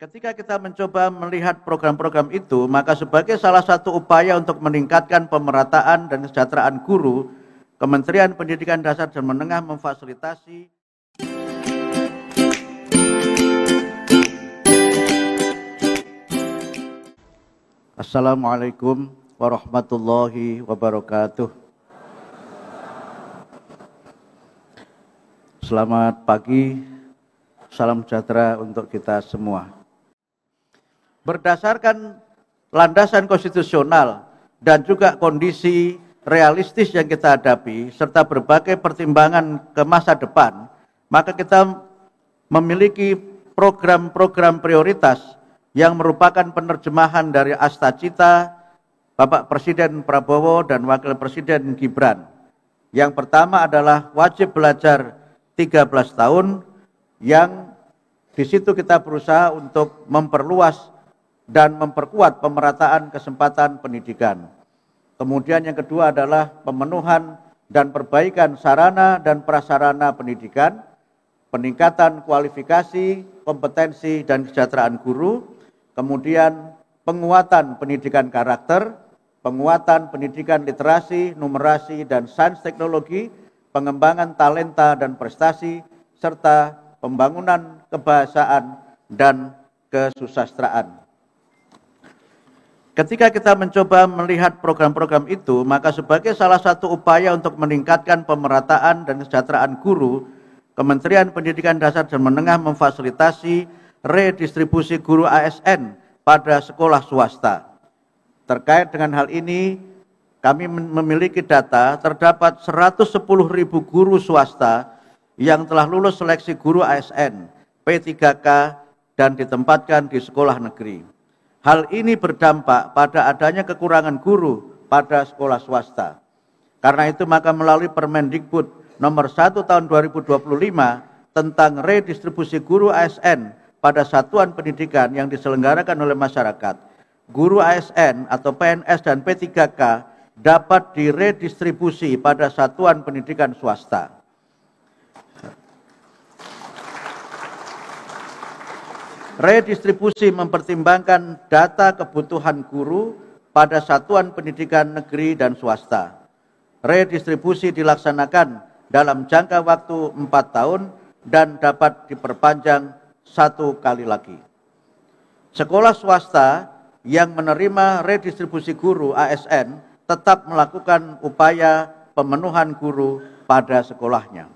Ketika kita mencoba melihat program-program itu, maka sebagai salah satu upaya untuk meningkatkan pemerataan dan kesejahteraan guru, Kementerian Pendidikan Dasar dan Menengah memfasilitasi Assalamualaikum warahmatullahi wabarakatuh. Selamat pagi, salam sejahtera untuk kita semua. Berdasarkan landasan konstitusional dan juga kondisi realistis yang kita hadapi, serta berbagai pertimbangan ke masa depan, maka kita memiliki program-program prioritas yang merupakan penerjemahan dari Astacita Bapak Presiden Prabowo dan Wakil Presiden Gibran. Yang pertama adalah wajib belajar 13 tahun, yang di situ kita berusaha untuk memperluas dan memperkuat pemerataan kesempatan pendidikan. Kemudian yang kedua adalah pemenuhan dan perbaikan sarana dan prasarana pendidikan, peningkatan kualifikasi, kompetensi dan kesejahteraan guru, kemudian penguatan pendidikan karakter, penguatan pendidikan literasi, numerasi dan sains teknologi, pengembangan talenta dan prestasi, serta pembangunan kebahasaan dan kesusastraan. Ketika kita mencoba melihat program-program itu, maka sebagai salah satu upaya untuk meningkatkan pemerataan dan kesejahteraan guru, Kementerian Pendidikan Dasar dan Menengah memfasilitasi redistribusi guru ASN pada sekolah swasta. Terkait dengan hal ini, kami memiliki data terdapat 110.000 guru swasta yang telah lulus seleksi guru ASN, P3K, dan ditempatkan di sekolah negeri. Hal ini berdampak pada adanya kekurangan guru pada sekolah swasta. Karena itu maka melalui Permendikbud nomor 1 tahun 2025 tentang redistribusi guru ASN pada satuan pendidikan yang diselenggarakan oleh masyarakat, guru ASN atau PNS dan P3K dapat diredistribusi pada satuan pendidikan swasta. Redistribusi mempertimbangkan data kebutuhan guru pada satuan pendidikan negeri dan swasta. Redistribusi dilaksanakan dalam jangka waktu 4 tahun dan dapat diperpanjang 1 kali lagi. Sekolah swasta yang menerima redistribusi guru ASN tetap melakukan upaya pemenuhan guru pada sekolahnya.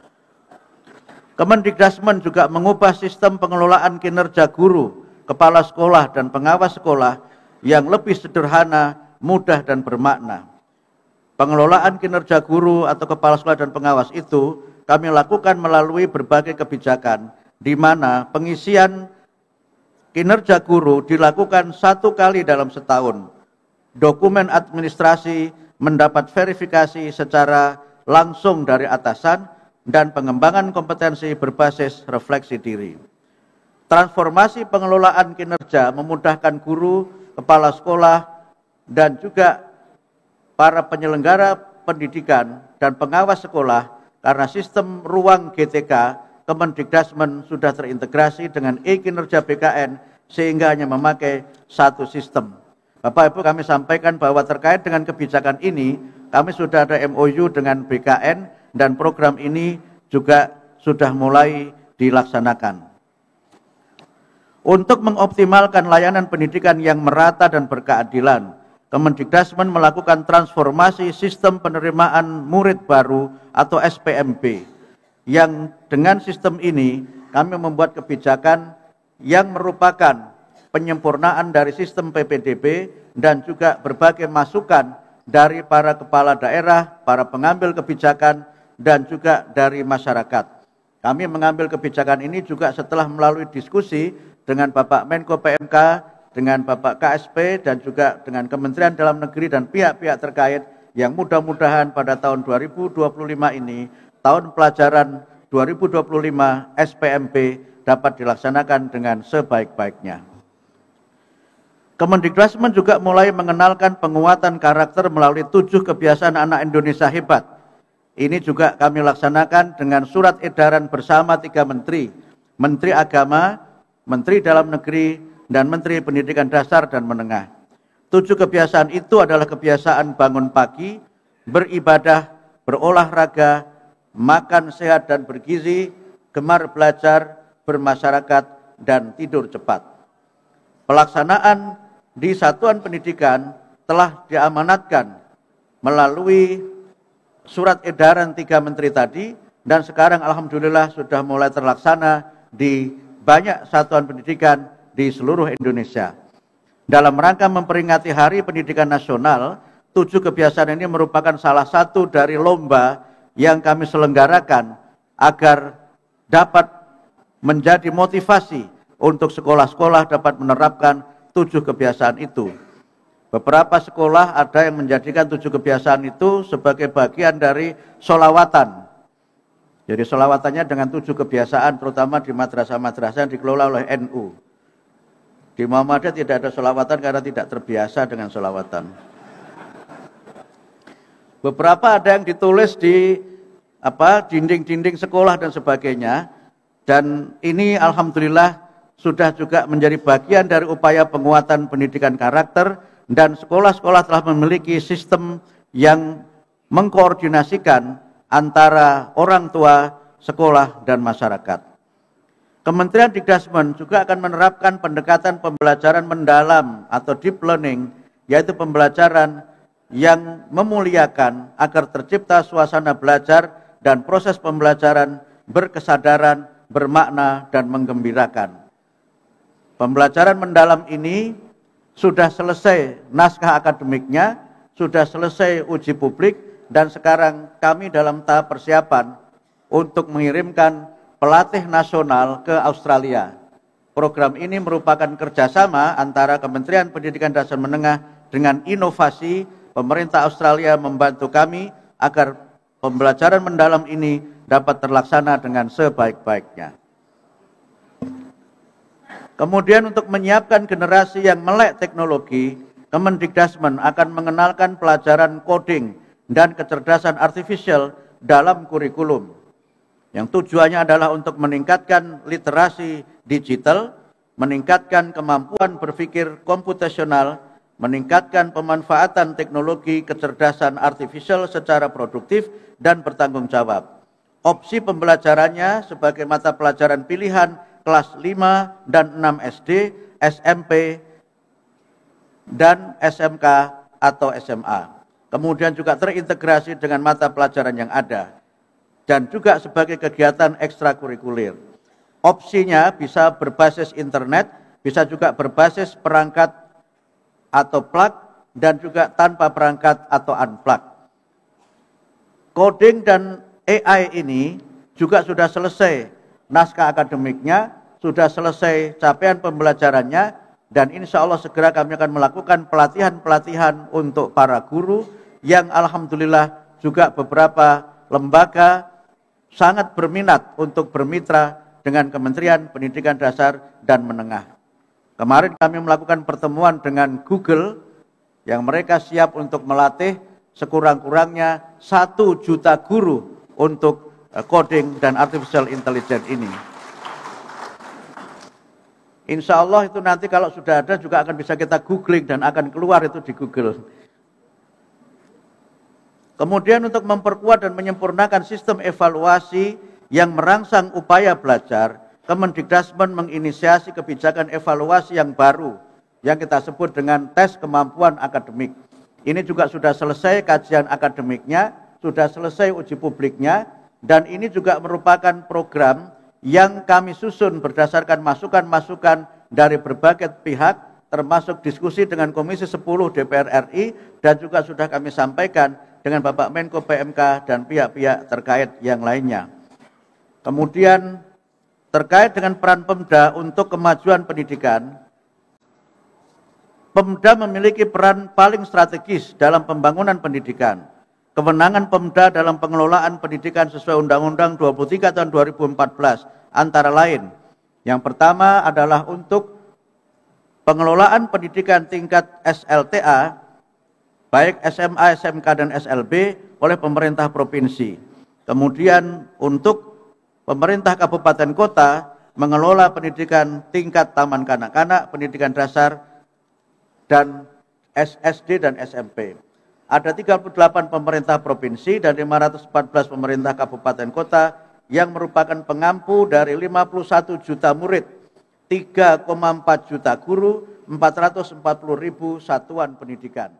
Kemendikdasmen juga mengubah sistem pengelolaan kinerja guru, kepala sekolah, dan pengawas sekolah yang lebih sederhana, mudah, dan bermakna. Pengelolaan kinerja guru atau kepala sekolah dan pengawas itu kami lakukan melalui berbagai kebijakan, di mana pengisian kinerja guru dilakukan 1 kali dalam setahun. Dokumen administrasi mendapat verifikasi secara langsung dari atasan, dan pengembangan kompetensi berbasis refleksi diri. Transformasi pengelolaan kinerja memudahkan guru, kepala sekolah, dan juga para penyelenggara pendidikan dan pengawas sekolah karena sistem ruang GTK Kemendikdasmen sudah terintegrasi dengan e-kinerja BKN sehingga hanya memakai satu sistem. Bapak Ibu, kami sampaikan bahwa terkait dengan kebijakan ini, kami sudah ada MOU dengan BKN dan program ini juga sudah mulai dilaksanakan. Untuk mengoptimalkan layanan pendidikan yang merata dan berkeadilan, Kemendikdasmen melakukan transformasi sistem penerimaan murid baru atau SPMB. Yang dengan sistem ini kami membuat kebijakan yang merupakan penyempurnaan dari sistem PPDB dan juga berbagai masukan dari para kepala daerah, para pengambil kebijakan, dan juga dari masyarakat. Kami mengambil kebijakan ini juga setelah melalui diskusi dengan Bapak Menko PMK, dengan Bapak KSP, dan juga dengan Kementerian Dalam Negeri dan pihak-pihak terkait yang mudah-mudahan pada tahun 2025 ini, tahun pelajaran 2025 SPMB dapat dilaksanakan dengan sebaik-baiknya. Kemendikdasmen juga mulai mengenalkan penguatan karakter melalui 7 kebiasaan anak Indonesia hebat. Ini juga kami laksanakan dengan surat edaran bersama 3 menteri, Menteri Agama, Menteri Dalam Negeri, dan Menteri Pendidikan Dasar dan Menengah. 7 kebiasaan itu adalah kebiasaan bangun pagi, beribadah, berolahraga, makan sehat dan bergizi, gemar belajar, bermasyarakat, dan tidur cepat. Pelaksanaan di satuan pendidikan telah diamanatkan melalui surat edaran 3 menteri tadi, dan sekarang alhamdulillah sudah mulai terlaksana di banyak satuan pendidikan di seluruh Indonesia. Dalam rangka memperingati Hari Pendidikan Nasional, 7 kebiasaan ini merupakan salah satu dari lomba yang kami selenggarakan agar dapat menjadi motivasi untuk sekolah-sekolah dapat menerapkan 7 kebiasaan itu. Beberapa sekolah ada yang menjadikan 7 kebiasaan itu sebagai bagian dari sholawatan. Jadi sholawatannya dengan 7 kebiasaan, terutama di madrasah-madrasah yang dikelola oleh NU. Di Muhammadiyah tidak ada sholawatan karena tidak terbiasa dengan sholawatan. Beberapa ada yang ditulis di dinding-dinding sekolah dan sebagainya, dan ini alhamdulillah sudah juga menjadi bagian dari upaya penguatan pendidikan karakter, dan sekolah-sekolah telah memiliki sistem yang mengkoordinasikan antara orang tua, sekolah, dan masyarakat. Kementerian Dikdasmen juga akan menerapkan pendekatan pembelajaran mendalam atau deep learning, yaitu pembelajaran yang memuliakan agar tercipta suasana belajar dan proses pembelajaran berkesadaran, bermakna, dan menggembirakan. Pembelajaran mendalam ini sudah selesai naskah akademiknya, sudah selesai uji publik, dan sekarang kami dalam tahap persiapan untuk mengirimkan pelatih nasional ke Australia. Program ini merupakan kerjasama antara Kementerian Pendidikan Dasar Menengah dengan inovasi. Pemerintah Australia membantu kami agar pembelajaran mendalam ini dapat terlaksana dengan sebaik-baiknya. Kemudian untuk menyiapkan generasi yang melek teknologi, Kemendikdasmen akan mengenalkan pelajaran coding dan kecerdasan artifisial dalam kurikulum, yang tujuannya adalah untuk meningkatkan literasi digital, meningkatkan kemampuan berpikir komputasional, meningkatkan pemanfaatan teknologi kecerdasan artifisial secara produktif dan bertanggung jawab. Opsi pembelajarannya sebagai mata pelajaran pilihan kelas 5 dan 6 SD, SMP, dan SMK atau SMA. Kemudian juga terintegrasi dengan mata pelajaran yang ada. Dan juga sebagai kegiatan ekstrakurikuler. Opsinya bisa berbasis internet, bisa juga berbasis perangkat atau plug, dan juga tanpa perangkat atau unplug. Coding dan AI ini juga sudah selesai naskah akademiknya, sudah selesai capaian pembelajarannya, dan insya Allah segera kami akan melakukan pelatihan-pelatihan untuk para guru yang alhamdulillah juga beberapa lembaga sangat berminat untuk bermitra dengan Kementerian Pendidikan Dasar dan Menengah. Kemarin kami melakukan pertemuan dengan Google yang mereka siap untuk melatih sekurang-kurangnya 1 juta guru untuk coding dan artificial intelligence ini. Insya Allah itu nanti kalau sudah ada juga akan bisa kita googling dan akan keluar itu di Google. Kemudian untuk memperkuat dan menyempurnakan sistem evaluasi yang merangsang upaya belajar, Kemendikdasmen menginisiasi kebijakan evaluasi yang baru yang kita sebut dengan tes kemampuan akademik. Ini juga sudah selesai kajian akademiknya, sudah selesai uji publiknya, dan ini juga merupakan program yang kami susun berdasarkan masukan-masukan dari berbagai pihak, termasuk diskusi dengan Komisi 10 DPR RI, dan juga sudah kami sampaikan dengan Bapak Menko PMK dan pihak-pihak terkait yang lainnya. Kemudian terkait dengan peran Pemda untuk kemajuan pendidikan, Pemda memiliki peran paling strategis dalam pembangunan pendidikan. Kewenangan Pemda dalam pengelolaan pendidikan sesuai Undang-Undang 23 tahun 2014 antara lain, yang pertama adalah untuk pengelolaan pendidikan tingkat SLTA, baik SMA, SMK, dan SLB oleh pemerintah provinsi. Kemudian untuk pemerintah kabupaten kota mengelola pendidikan tingkat taman kanak-kanak, pendidikan dasar, dan SD dan SMP. Ada 38 pemerintah provinsi dan 514 pemerintah kabupaten kota yang merupakan pengampu dari 51 juta murid, 3,4 juta guru, 440.000 satuan pendidikan.